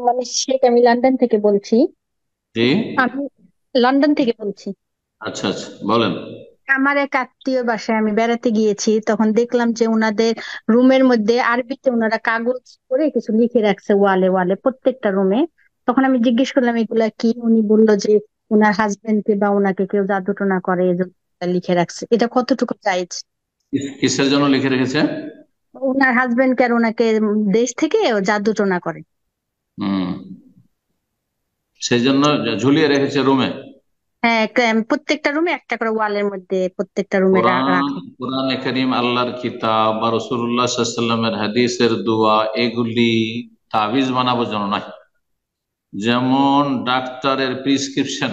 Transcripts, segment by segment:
মানে শেখ, আমি লন্ডন থেকে বলছি। জি। আমি লন্ডন থেকে বলছি। আচ্ছা আচ্ছা, বলেন। আমার এক আত্মীয় বাসায় আমি বেড়াতে গিয়েছি, তখন দেখলাম যে ওনাদের রুমের মধ্যে আরবিতে ওনারা কাগজ করে কিছু লিখে রাখছে ওয়ালে ওয়ালে প্রত্যেকটা রুমে। তখন আমি জিজ্ঞেস করলাম এগুলা কি, উনি বললো যে ওনার হাজবেন্ড কে বা ওনাকে কেউ জাদু টোনা করে এজন্য এটা লিখে রাখছে। এটা কতটুকু জায়েজ? কিসের জন্য লিখে রেখেছে? ওনার হাজবেন্ড কে আর ওনাকে দেশ থেকে জাদু টোনা করে। হুম। সেই জন্য ঝুলিয়ে রেখেছে রুমে। হ্যাঁ, প্রত্যেকটা রুমে একটা করে ওয়ালের মধ্যে প্রত্যেকটা রুমে কোরআন, রাখা। কোরআনে কারীম, আল্লাহর কিতাব বা রাসূলুল্লাহ সাল্লাল্লাহু আলাইহি ওয়াসাল্লামের হাদিসের দোয়া, এগুলি তাবিজ বানাবার জন্য নয়। যেমন ডাক্তারের প্রিসক্রিপশন,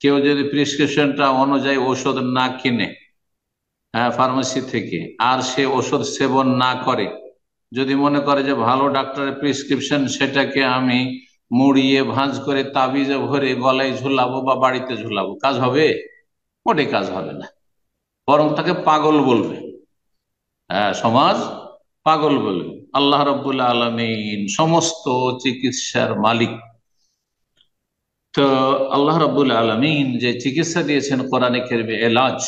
কেউ যদি প্রিসক্রিপশনটা অনুযায়ী ওষুধ না কিনে, হ্যাঁ, ফার্মেসি থেকে, আর সে ওষুধ সেবন না করে, যদি মনে করে যে ভালো ডাক্তারের প্রেসক্রিপশন, সেটাকে আমি মুড়িয়ে ভাঁজ করে তাবিজে ভরে গলায় ঝুলাবো বা বাড়িতে ঝুলাবো, কাজ হবে? মোটে কাজ হবে না, বরং তাকে পাগল বলবে। হ্যাঁ, সমাজ পাগল বলবে। আল্লাহ রাব্বুল আলামিন সমস্ত চিকিৎসার মালিক। তো আল্লাহ রাব্বুল আলামিন যে চিকিৎসা দিয়েছেন কোরআনে কারিমে, এলাজ,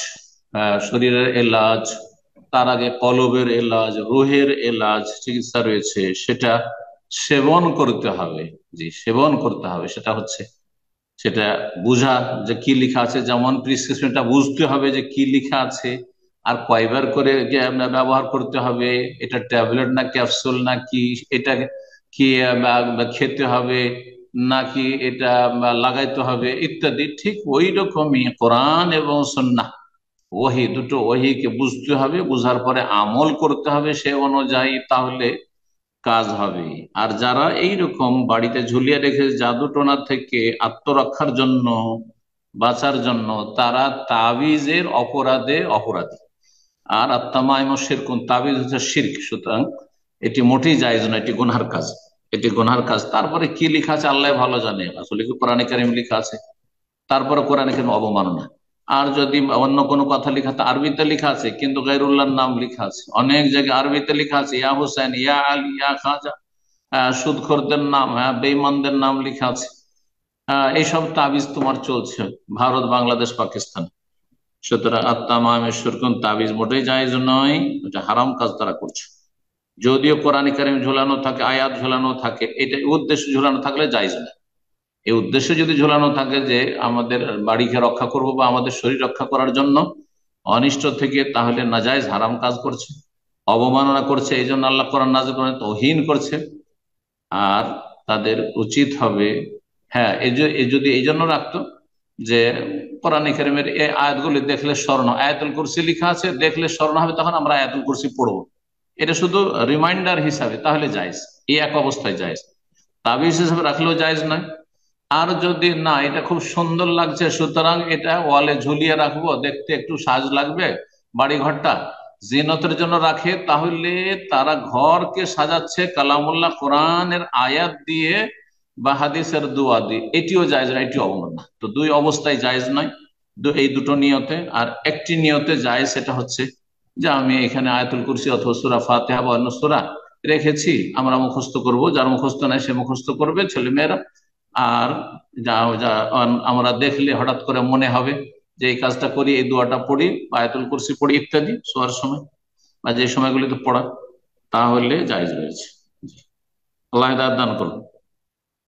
শরীরের এলাজ, তার আগে কলবের এলাজ, রুহের এলাজ, চিকিৎসা রয়েছে, সেটা সেবন করতে হবে। জি, সেবন করতে হবে। সেটা হচ্ছে, সেটা বুঝা যে কি লেখা আছে, যেমন প্রিসক্রিপশনটা বুঝতে হবে যে কি লেখা আছে, আর কয়বার করে যে আমরা ব্যবহার করতে হবে, এটা ট্যাবলেট না ক্যাপসুল না কি, এটা কি খেতে হবে নাকি এটা লাগাইতে হবে ইত্যাদি। ঠিক ওই রকমই কোরআন এবং সুন্নাহ, ওহি, দুটো ওহিকে বুঝতে হবে, বুঝার পরে আমল করতে হবে সে অনুযায়ী, তাহলে কাজ হবে। আর যারা এই রকম বাড়িতে ঝুলিয়ে রেখে জাদু টোনা থেকে আত্মরক্ষার জন্য, বাঁচার জন্য, তারা তাবিজের অপরাধে অপরাধী। আর আত্মামাইম শিরকুন, তাবিজ হচ্ছে শিরক, সুতরাং এটি মোটেই জায়েজ নয়, এটি গুনহার কাজ। এটি গুনহার কাজ। তারপরে কি লেখা আছে আল্লাহ ভালো জানে, আসলে কি কোরআনে কারিম লেখা আছে, তারপরে কোরআনে কারিম অবমাননা। আর যদি অন্য কোনো কথা লেখা, আরবিতে লেখা আছে কিন্তু গায়রুল্লাহর নাম লেখা আছে, অনেক জায়গায় আরবিতে লেখা আছে ইয়া হুসেন, ইয়া আলী, ইয়া খাজা, সুদখোরদের নাম, হ্যাঁ, বেঈমানদের নাম লেখা আছে। এইসব তাবিজ তোমার চলছে ভারত, বাংলাদেশ, পাকিস্তান। সুতরাং আত্মামামেশ্বর কোন তাবিজ মোটেই জায়েজ নয়, এটা হারাম কাজ তারা করছে। যদিও কোরআন কারিম ঝুলানো থাকে, আয়াত ঝুলানো থাকে, এটা উদ্দেশ্য ঝুলানো থাকলে জায়েজ না। এই উদ্দেশ্যে যদি ঝুলানো থাকে যে আমাদের বাড়িকে রক্ষা করব বা আমাদের শরীর রক্ষা করার জন্য অনিষ্ট থেকে, তাহলে নাজায়েজ হারাম কাজ করছে, অবমাননা করছে। এই জন্য আল্লাহ কোরআন নাযিল করেন, তৌহিন করছে। আর তাদের উচিত হবে, হ্যাঁ, যদি এই জন্য রাখতো যে কোরআন কারিমের এই আয়াতগুলি দেখলে স্মরণ, আয়াতুল কুরসি লেখা আছে, দেখলে স্মরণ হবে, তখন আমরা আয়াতুল কুরসি পড়বো, এটা শুধু রিমাইন্ডার হিসাবে, তাহলে জায়েজ। এই এক অবস্থায় জায়েজ, তাবিজ হিসাবে রাখলেও জায়েজ নয়। আর যদি না, এটা খুব সুন্দর লাগছে সুতরাং এটা ওয়ালে ঝুলিয়ে রাখবো, দেখতে একটু সাজ লাগবে, বাড়ি ঘরটা জিনতের জন্য রাখে, তাহলে তারা ঘরকে সাজাচ্ছে কালামুল্লাহ কোরআনের আয়াত দিয়ে বা হাদিসের দোয়া দিয়ে, এটিও জায়েজ না, এটিও অবমাননা। তো দুই অবস্থায় জায়েজ নয়, এই দুটো নিয়তে। আর একটি নিয়তে জায়েজ, সেটা হচ্ছে যে আমি এখানে আয়াতুল কুরসি অথবা সূরা ফাতিহা বা অন্য সূরা রেখেছি, আমরা মুখস্থ করব, যার মুখস্থ নাই সে মুখস্থ করবে, ছেলে মেয়েরা। আর যা যা আমরা দেখলে হঠাৎ করে মনে হবে যে এই কাজটা করি, এই দোয়াটা পড়ি, আয়াতুল কুরসি পড়ি ইত্যাদি, শোয়ার সময় বা যে সময়গুলিতে পড়া, তাহলে জায়েজ রয়েছে। জি। আল্লাহ হিদায়াত দান করুন।